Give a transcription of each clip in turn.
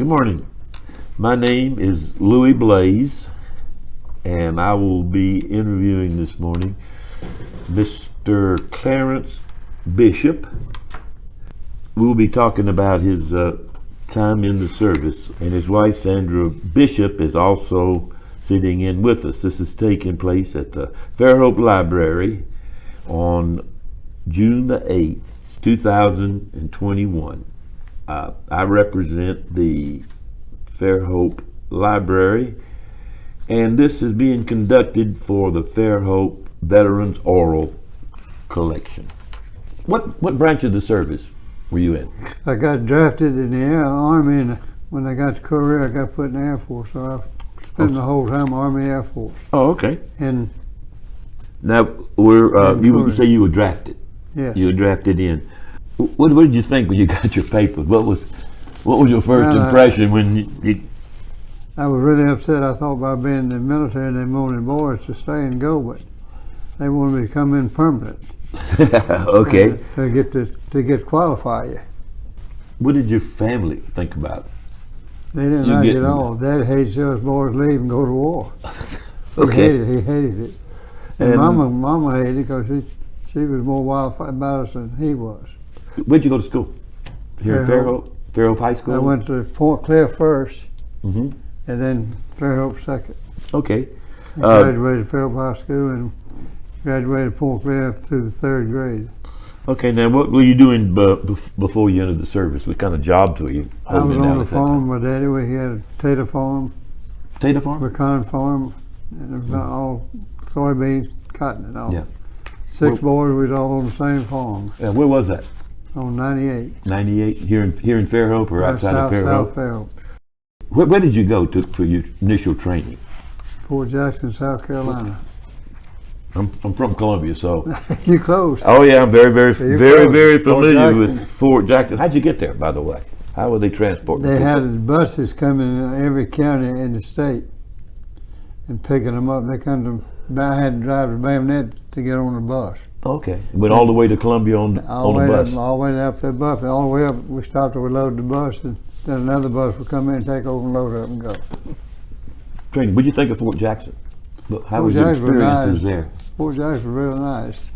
Good morning. My name is Louie Blaze, and I will be interviewing this morning Mr. Clarence Bishop. We'll be talking about his time in the service, and his wife Sandra Bishop is also sitting in with us. This is taking place at the Fairhope Library on June the 8th, 2021. I represent the Fairhope Library, and this is being conducted for the Fairhope Veterans Oral Collection. What branch of the service were you in? I got drafted in the Army, and when I got to Korea, I got put in the Air Force, so I spent the whole time Army Air Force. Oh, okay. And now, you say you were drafted. yes. You were drafted in. What did you think when you got your papers? What was your first impression when you? I was really upset. I thought about being in the military and they wanted boys to stay and go, but they wanted me to come in permanent. Okay. To get qualified you. What did your family think about it? They didn't like it at all. Dad hated to see us boys leave and go to war. Okay. He hated it. And Mama hated it because she was more wild about us than he was. Where'd you go to school? Here in Fairhope High School? I went to Point Clear first, mm-hmm. and then Fairhope second. Okay. I graduated Fairhope High School and graduated Point Clear through the third grade. Okay, now what were you doing before you entered the service? What kind of jobs were you holding down? I was on the farm with Daddy. We had a potato farm. Potato farm? Pecan farm, and it was all soybeans, cotton and all. Yeah. Six boys, we was all on the same farm. Yeah, where was that? On 98. 98, here in Fairhope or outside of Fairhope? South Fairhope. Where did you go for your initial training? Fort Jackson, South Carolina. I'm from Columbia, so. You close. Oh yeah, I'm very familiar with with Fort Jackson. How'd you get there, by the way? How were they transporting? They had buses coming in every county in the state and picking them up. They come to, I had to drive to Bayonet to get on the bus. Okay, went all the way to Columbia on the bus. All the way up the bus, and all the way up, we stopped to reload the bus, and then another bus would come in and take over and load up and go. Training, what did you think of Fort Jackson? How was your experiences there? Fort Jackson was real nice.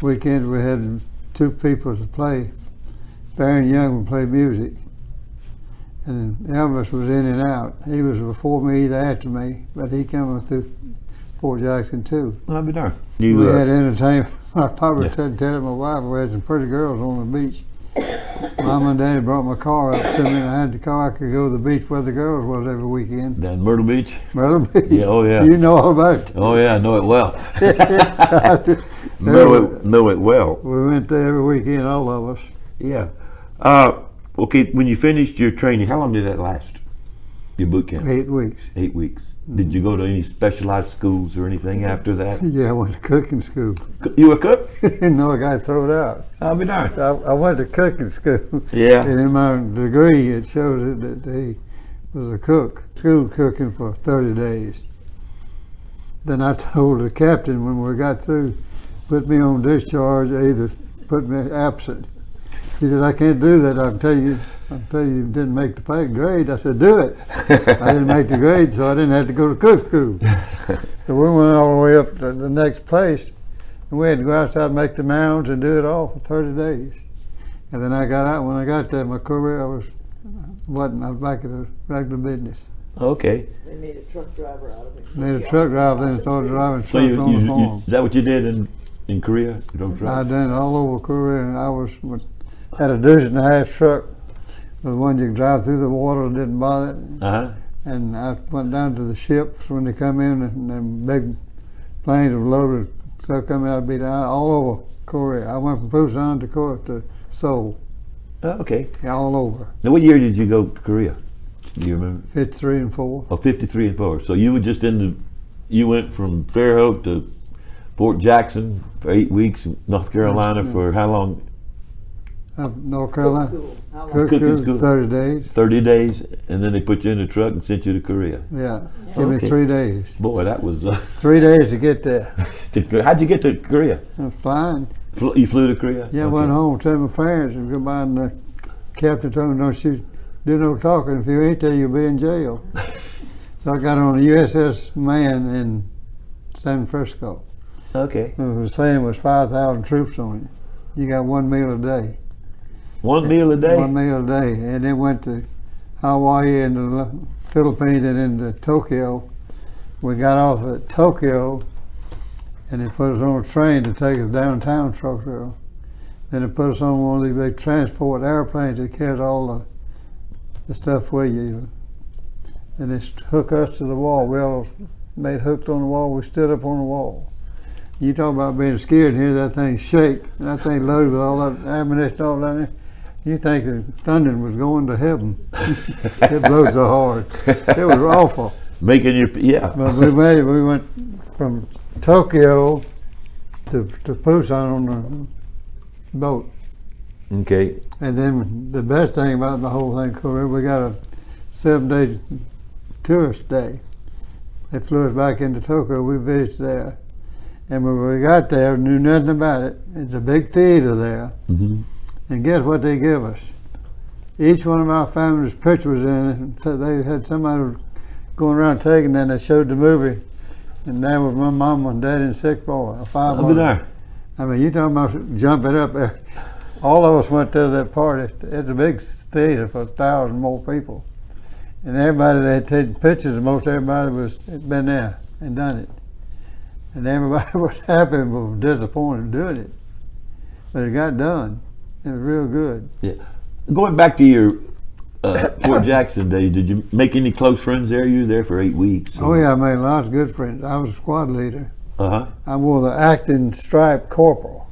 Weekends we had two people to play. Barry and Young would play music. And Elvis was in and out. He was before me, either after me, but he came through Fort Jackson too. I'll be darned. We had entertainment. I probably tell my wife we had some pretty girls on the beach. Mom and Daddy brought my car up to me, and I had the car. I could go to the beach where the girls was every weekend. Down Myrtle Beach? Myrtle Beach. Yeah, oh yeah. You know all about it. Oh yeah, I know it well. know it well. We went there every weekend, all of us. Yeah. Okay, when you finished your training, how long did that last? Your boot camp? 8 weeks. 8 weeks. Did you go to any specialized schools or anything after that? Yeah, I went to cooking school. You were a cook? No, I got thrown out. I'll be darned. I went to cooking school. Yeah. And in my degree, it showed that he was a cook. School cooking for 30 days. Then I told the captain when we got through, put me on discharge or either put me absent. He said, I can't do that. I'll tell you didn't make the pay grade. I said, do it. I didn't make the grade, so I didn't have to go to cook school. So we went all the way up to the next place, and we had to go outside and make the mounds and do it all for 30 days. And then I got out. When I got there, my career, I was back at the regular business. Okay. They made a truck driver out of it. Made a truck driver, then started driving trucks on the farm. Is that what you did in Korea? You drove trucks? I done it all over Korea, and I had a 1.5 truck. The one you could drive through the water, didn't bother it. Uh-huh. And I went down to the ships when they come in, and them big planes of loaded stuff coming out, I'd be down all over Korea. I went from Busan to Korea to Seoul. Okay. All over. Now, what year did you go to Korea? Do you remember? 53 and 4. Oh, 53 and 4. So you were just you went from Fairhope to Fort Jackson for 8 weeks, in North Carolina for how long? North Carolina. Cooking school. 30 days. 30 days, and then they put you in a truck and sent you to Korea. Yeah. Give me 3 days. Boy, that was 3 days to get there. How'd you get to Korea? Flying. You flew to Korea? Yeah, I went home, tell my parents, and go by, and the captain told me, don't you do no talking. If you ain't there, you'll be in jail. So I got on the USS Man in San Francisco. Okay. It was saying was 5,000 troops on it. You got 1 meal a day. 1 meal a day? 1 meal a day. And then went to Hawaii and the Philippines and into Tokyo. We got off at Tokyo and they put us on a train to take us downtown Tokyo. Then they put us on one of these big transport airplanes that carried all the stuff with you. And they hooked us to the wall. We all made hooks on the wall. We stood up on the wall. You talk about being scared and hear that thing shake. And that thing loaded with all that ammunition all down there. You think the thunder was going to heaven. It blew so hard. It was awful. Making you, yeah. But we made it. We went from Tokyo to Busan on the boat. Okay. And then the best thing about the whole thing, Korea, we got a 7-day tourist day. They flew us back into Tokyo. We visited there. And when we got there, knew nothing about it. It's a big theater there. Mm-hmm. And guess what they give us? Each one of our family's picture was in it. And so they had somebody going around taking that, and they showed the movie. And there was my mom and dad and 6 boys, 5 I'll be boys. there. I mean, you talking about jumping up there. All of us went to that party. It's a big theater for 1,000 more people. And everybody that had taken pictures, most everybody had been there and done it. And everybody was happy but was disappointed doing it. But it got done. It was real good. Yeah. Going back to your Fort Jackson days, did you make any close friends there? You were there for 8 weeks. So. Oh yeah, I made lots of good friends. I was a squad leader. Uh-huh. I wore the acting stripe corporal.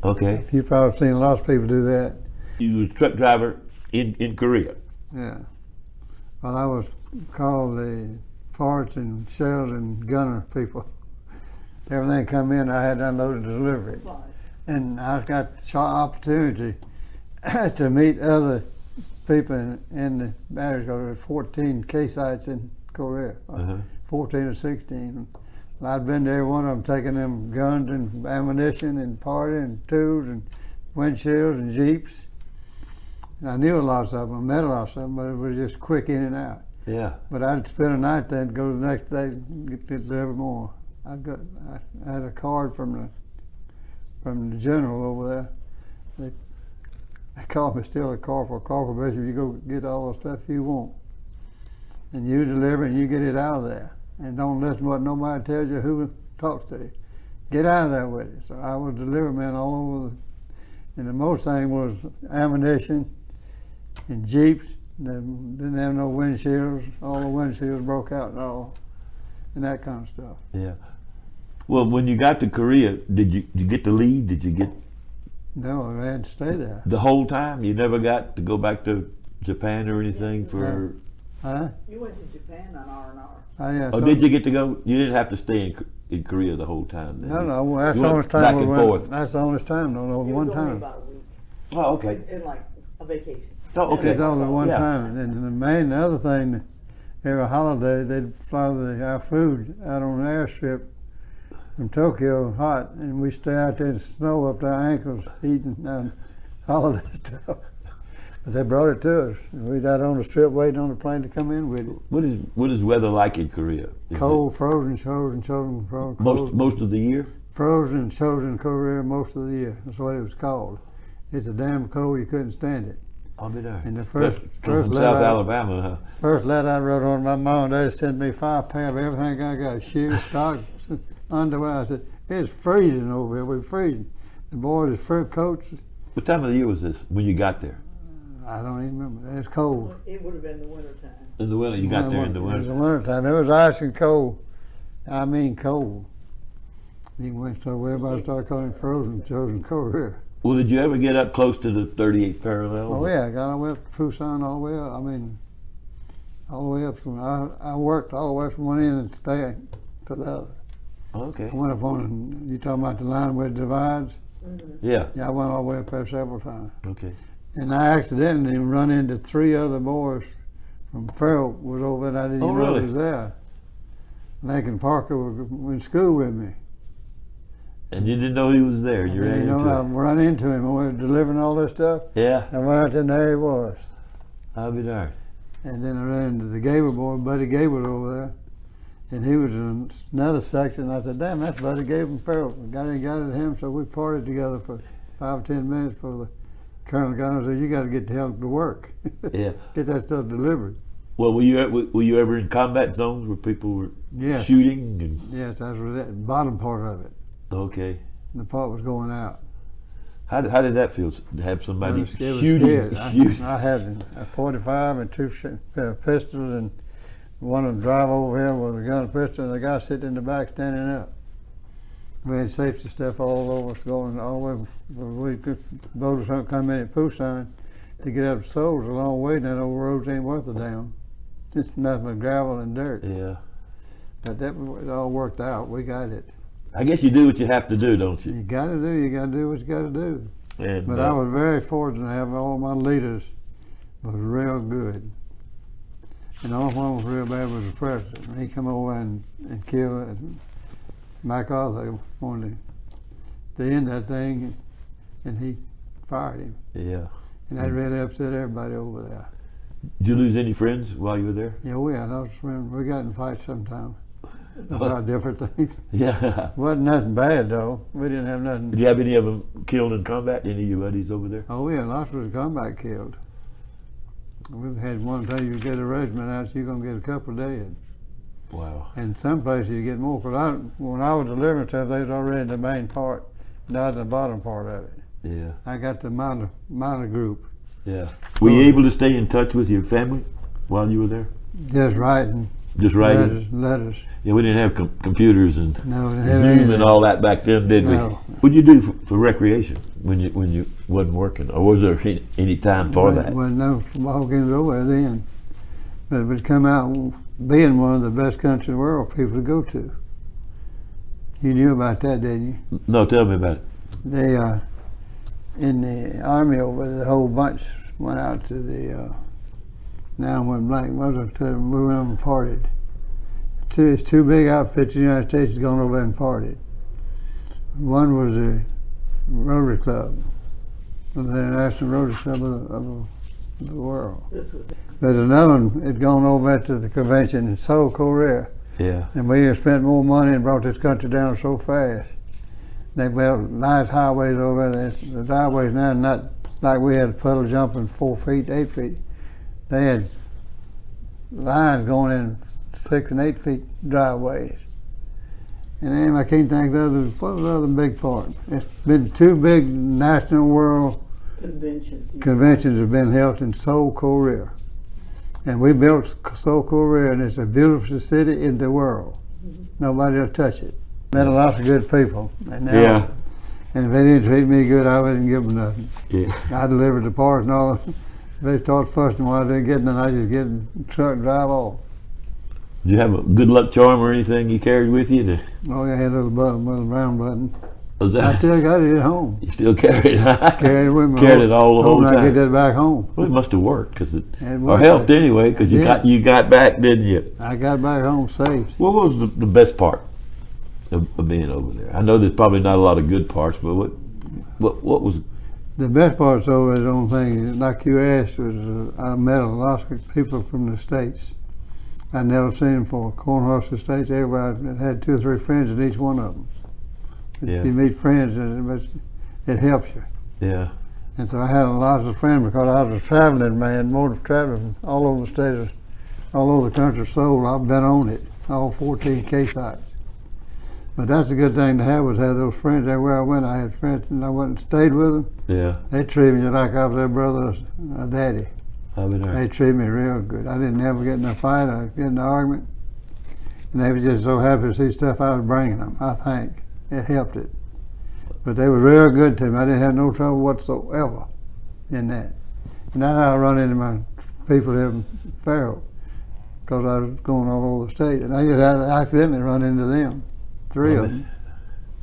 Okay. You've probably seen lots of people do that. You was a truck driver in Korea. Yeah. Well, I was called the parts and shells and gunner people. Everything come in, I had to unload and deliver it. And I got the opportunity to meet other people in the batteries. There were 14 K sites in Korea, 14 or 16. I'd been to every one of them, taking them guns and ammunition and party and tools and windshields and jeeps. And I knew a lot of them, I met a lot of them, but it was just quick in and out. Yeah. But I'd spend a night there and go the next day and get to deliver more. I had a card from the general over there. They call me still a corporal. Corporal Bishop, you go get all the stuff you want. And you deliver and you get it out of there. And don't listen to what nobody tells you, who talks to you. Get out of there with it. So I was delivery man all over and the most thing was ammunition and jeeps. They didn't have no windshields. All the windshields broke out and all. And that kind of stuff. Yeah. Well, when you got to Korea, did you get to leave? Did you get No, I had to stay there. the whole time? You never got to go back to Japan or anything for? Huh? You went to Japan on R&R. Yeah, Oh, did you get to go? You didn't have to stay in Korea the whole time. Then. No, well, that's You the only went time back we and went. forth. That's the only time. No, It one was only time. about a week. Oh, okay. In like a vacation. Oh, okay. It's only one Yeah. time. And the other thing, every holiday they'd fly our food out on an airstrip from Tokyo hot, and we stay out there in the snow up to our ankles eating holiday stuff. But they brought it to us, and we got on the strip waiting on the plane to come in with it. What is weather like in Korea? Is Cold, frozen, frozen, frozen, it cold. most of the year? Frozen, chosen Korea most of the year. That's what it was called. It's a damn cold, you couldn't stand it. I'll be there. And the first from letter South I- Alabama, huh? First letter I wrote on my mom and dad sent me 5 pair of everything I got, shoes, socks, underwear. I said, it's freezing over here, we're freezing. The boys' fur coats, What time of the year was this when you got there? I don't even remember, it's cold. It would have been the winter time. In the winter, you got there in the It was the winter. winter time, it was ice and cold. I mean cold. You went so everybody started calling it frozen, chosen Korea. Well, did you ever get up close to the 38th parallel? Oh yeah, I got all the way up to Busan, all the way up. I mean, all the way up from, I worked all the way from one end and stayed to the other. Okay. I went up on, you talking about the line where it divides? Yeah. Yeah, I went all the way up there several times. Okay. And I accidentally run into 3 other boys from Fairhope was over there. I didn't Oh, even know really? he was there. Lincoln Parker was in school with me. And you didn't know he was there. You ran And, into I him. run into him and we were delivering all this stuff. Yeah. And went out there and there he was. I'll be darned. And then I ran into the Gable boy, Buddy Gable over there, and he was in another section. I said, damn, that's Buddy Gable from Fairhope. Got at him, so we partied together for 5 or 10 minutes before the colonel got and said, you got to get the hell to work. Yeah. Get that stuff delivered. Well, were you ever in combat zones where people were Yes. shooting? And, Yes, that was the bottom part of it. okay. The part was going out. How did that feel to have somebody It was shooting? scared. I had a 45 and two pistols, and one of them drive over here with a gun and pistol, and the guy sitting in the back standing up. We had safety stuff all over us going all the way. We could boats come in at Poussin to get up to Seoul. It's a long way, and that old roads ain't worth a damn. It's nothing but gravel and dirt. Yeah. But it all worked out. We got it. I guess you do what you have to do, don't you? You got to do what you got to do. And, But I was very fortunate to have all my leaders was real good. And the only one was real bad was the president. He come over and killed it. MacArthur wanted to end that thing, and he fired him. yeah. And that really upset everybody over there. Did you lose any friends while you were there? Yeah, we got in fights sometimes about different things. Yeah. Wasn't nothing bad though. We didn't have nothing. Did you have any of them killed in combat? Any of your buddies over there? Oh yeah, lots of combat killed. We've had one time you get a regiment out, you're gonna get a couple dead. Wow. And some places you get more. Cause when I was delivering stuff, they was already in the main part, not the bottom part of it. Yeah. I got the minor group. Yeah. Were you able to stay in touch with your family while you were there? Just writing. Just writing? Letters. Yeah, we didn't have computers and No, we didn't have Zoom anything. and all that back then, did we? No. What'd you do for recreation when you wasn't working, or was there any time for that? Well, no ball games over then. But it would come out being one of the best countries in the world people to go to. You knew about that, didn't you? No, tell me about it. They in the army over there, the whole bunch went out to the now I went blank. What was it? We went over and partied. It's two big outfits in the United States gone over and partied. One was the Rotary Club, the International Rotary Club of the world. This was But another one had gone over to the convention in Seoul, Korea, Yeah. and we had spent more money and brought this country down so fast. They built nice highways over there. The highways now not like we had puddle jumping 4 feet, 8 feet. They had lines going in 6 and 8 feet driveways. And then I can't think of what was the other big part. It's been 2 big national world conventions have been held in Seoul, Korea. And we built Seoul, Korea, and it's the beautiful city in the world. Nobody will touch it. Met a lot of good people. And now, Yeah. And if they didn't treat me good, I wouldn't give them nothing. Yeah. I delivered the parts and all. If they start fussing while I didn't get none, I just get in the truck and drive off. Did you have a good luck charm or anything you carried with you? Oh, yeah, I had a little button, little brown button. Was I that, still got it at home. you still carried it? Carried it with me. Carried it all the whole Hoping I time. get that back home. Well, it must have worked, cause it It or worked. helped anyway, because Yeah. you got back, didn't you? I got back home safe. What was the best part of being over there? I know there's probably not a lot of good parts, but what was? The best part, though, is the only thing, like you asked, was I met a lot of people from the States. I'd never seen them for Cornhusker States. Everybody had 2 or 3 friends in each one of them. Yeah. You meet friends, and it helps you. Yeah. And so I had a lot of friends because I was a traveling man, more traveling all over the state, all over the country. So I've been on it, all 14 K sites. But that's a good thing to have, was have those friends everywhere I went. I had friends, and I went and stayed with them. Yeah. They treated me like I was their brother or daddy. I've been there. They treated me real good. I didn't ever get in a fight or get in an argument. And they were just so happy to see stuff I was bringing them. I think it helped it. But they were real good to me. I didn't have no trouble whatsoever in that. And that's how I run into my people here in Fairhope, because I was going all over the state. And I just had accidentally run into them, 3 of them.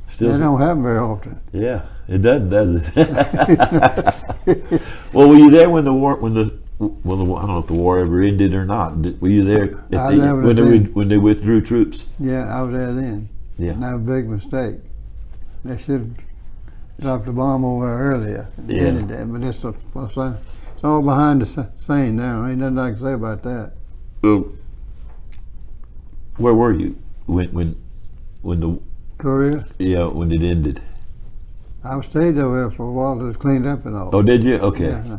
Still, They don't happen very often. yeah, it doesn't, does it? Well, were you there when the war, I don't know if the war ever ended or not. Were you there I never did. when they withdrew troops? Yeah, I was there then. Yeah. And that was a big mistake. They should have dropped the bomb over earlier. Yeah. But it's It's all behind the scene now. Ain't nothing I can say about that. Well, where were you when the Korea, when it ended? I stayed over there for a while till it was cleaned up and all. Oh, did you? Okay. Yeah,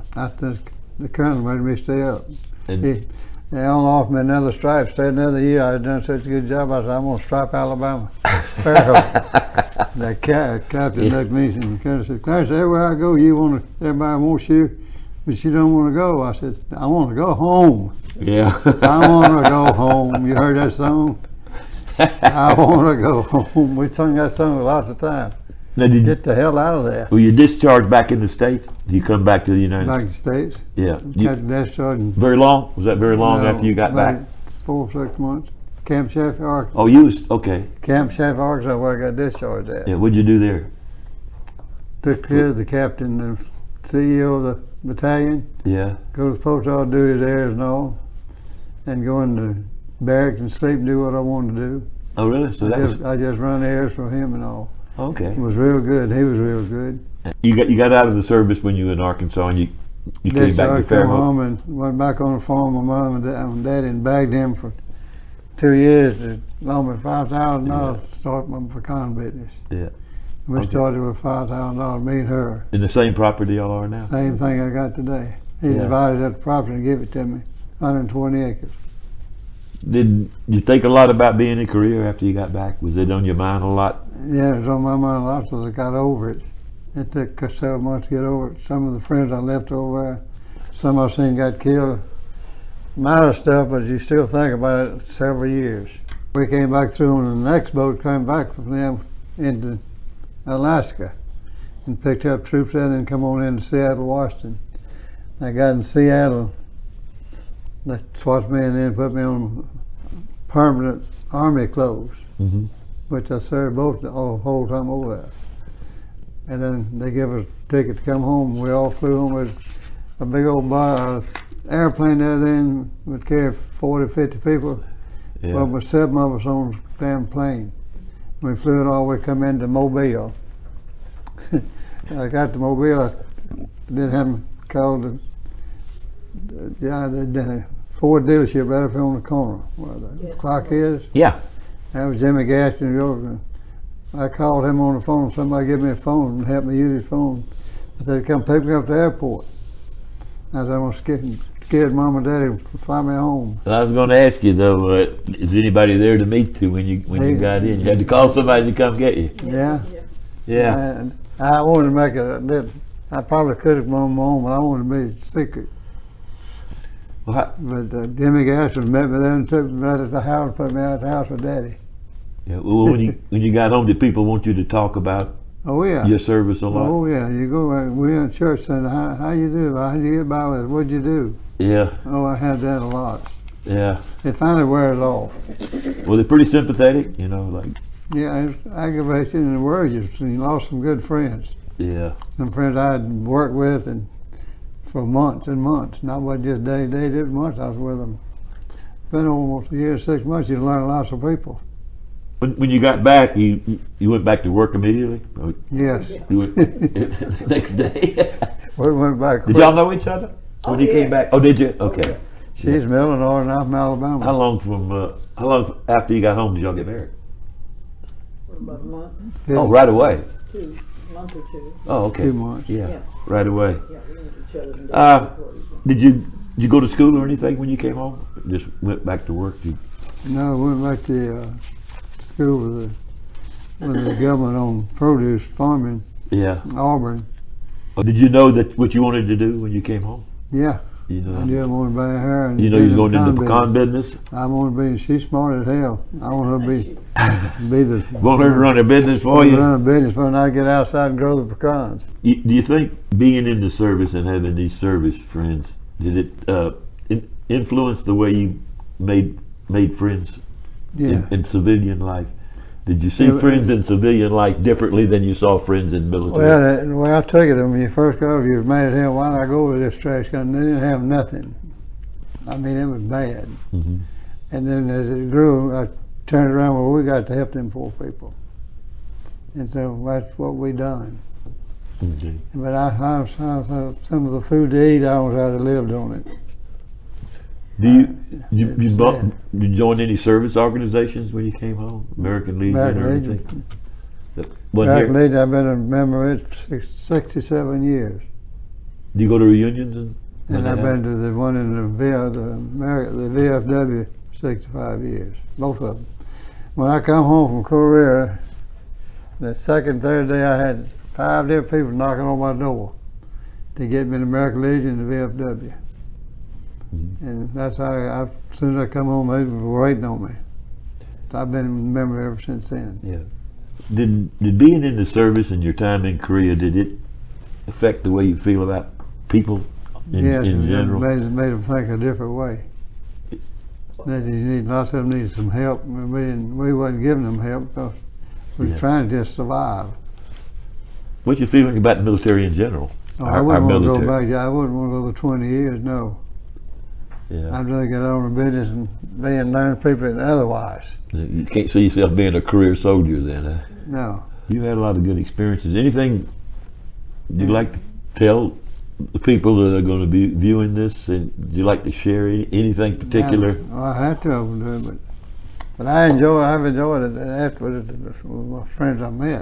the colonel made me stay up. And They only offered me another stripe, stayed another year. I had done such a good job. I said, I'm going to stripe Alabama. Fairhope. That captain looked at me and said, Clarence, everywhere I go, everybody wants you, but you don't want to go. I said, I want to go home. yeah. I want to go home. You heard that song? I want to go home. We sung that song lots of times. Now, Get the hell out of there. were you discharged back in the States? Do you come back to the United Back States? to the States. Yeah. Got discharged in Very long? Was that very long after you got back? 4 or 6 months. Camp Chaffee, Arkansas. Oh, you was okay. Camp Chaffee, Arkansas, where I got discharged at. Yeah. What'd you do there? Took care of the captain, the CEO of the battalion, Yeah. go to the post office, do his errands and all, and go into barracks and sleep and do what I wanted to do. Oh, really? So that was I just run errands for him and all. okay. It was real good. He was real good. You got out of the service when you were in Arkansas, and you came back to Discharged, come Fairhope. home and went back on the farm with Mom and Daddy and bagged him for 2 years to loan me $5,000 to start my pecan business. Yeah. We Okay. started with $5,000, me and her. In the same property y'all are now. Same thing I got today. He Yeah. divided up the property and gave it to me, 120 acres. Did you think a lot about being in Korea after you got back? Was it on your mind a lot? Yeah, it was on my mind a lot till I got over it. It took several months to get over it. Some of the friends I left over there, some I've seen got killed. Minor stuff, but you still think about it several years. We came back through on the next boat, came back from them into Alaska and picked up troops there and then come on into Seattle, Washington. I got in Seattle, they swapped me and then put me on permanent Army clothes, Mm-hmm. which I served both the whole time over there. And then they give us a ticket to come home. We all flew home with a big old airplane there then would carry 40, 50 people. Yeah. Well, with 7 of us on the damn plane. We flew it all the way, come into Mobile. I got to Mobile, I did have them called the Ford dealership right up here on the corner where the Yes. clock is. Yeah. That was Jimmy Gaston. I called him on the phone. Somebody gave me a phone and helped me use his phone. I said, come pick me up at the airport. I said, I'm scared Mom and Daddy to fly me home. Well, I was going to ask you though, is anybody there to meet you when you got in? You had to call somebody to come get you. Yeah. Yeah. And I wanted to make it. I probably could have gone home, but I wanted to be secret. Well, But Jimmy Gaston met me there and took me right at the house, put me out at the house with Daddy. yeah. Well, when you got home, did people want you to talk about Oh yeah. your service a lot? Oh yeah. You go. We in church and how you do? How'd you get by with it? What'd you do? Yeah. Oh, I had that a lot. Yeah. It finally wears off. Well, they're pretty sympathetic, you know, like, Yeah, it's aggravation and worries. You lost some good friends. yeah. Some friends I had worked with and for months and months. Not what just day, just months I was with them. Been almost a year, 6 months. You learn lots of people. When you got back, you went back to work immediately? Or Yes. you went the next day? We went back. Did y'all know each other when you came back? Oh, did you? Okay. She's from Illinois and I'm from Alabama. How long after you got home did y'all get married? For about a month, Oh, right away. a month or two. Oh, okay. 2 months. Yeah, Yeah. right away. Yeah, we knew each other. And Did you go to school or anything when you came home? Just went back to work? No, we went back to school with the government on produce farming, Yeah. Auburn. Oh, did you know that what you wanted to do when you came home? Yeah, You know. I knew I wanted to buy her. And You know be you was in going into the pecan pecan business. I want to be. She's smart as hell. I want her to be the. Want her to run a business for you? Run a business when I get outside and grow the pecans. Do you think being in the service and having these service friends, did it influence the way you made friends Yeah. in civilian life? Did you see Yeah, friends in civilian life differently than you saw friends in military? Well, the way I took it, when you first go, if you're mad at him, why did I go with this trash can? They didn't have nothing. I mean, it was bad. Mhm. And then as it grew, I turned around, well, we got to help them poor people. And so that's what we done. Okay. But I some of the food they eat, I don't know how they lived on it. Do you It's sad. you join any service organizations when you came home? American Legion American or Legion. anything? That wasn't American here? Legion, I've been a member of it for 67 years. Do you go to reunions and? when And they I've have? been to the one in the VFW 65 years, both of them. When I come home from Korea, the second, third day I had 5 different people knocking on my door to get me the American Legion and the VFW. Mhm. And that's how as soon as I come home, they were waiting on me. So I've been a member ever since then. Yeah. Did being in the service and your time in Korea, did it affect the way you feel about people in general? Made them think a different way. That you need, lots of them needed some help, and we wasn't giving them help because we were Yeah. trying to just survive. What's your feeling about the military in general? Oh, I wouldn't want to go military. back. I wouldn't want to go to 20 years. No, Yeah. I'd rather get on the business and be and learn people and otherwise. You can't see yourself being a career soldier then, huh? No. You had a lot of good experiences. Anything you'd Yeah. like to tell the people that are going to be viewing this? And would you like to share anything particular? I had to do it, but I've enjoyed it afterwards with my friends I met.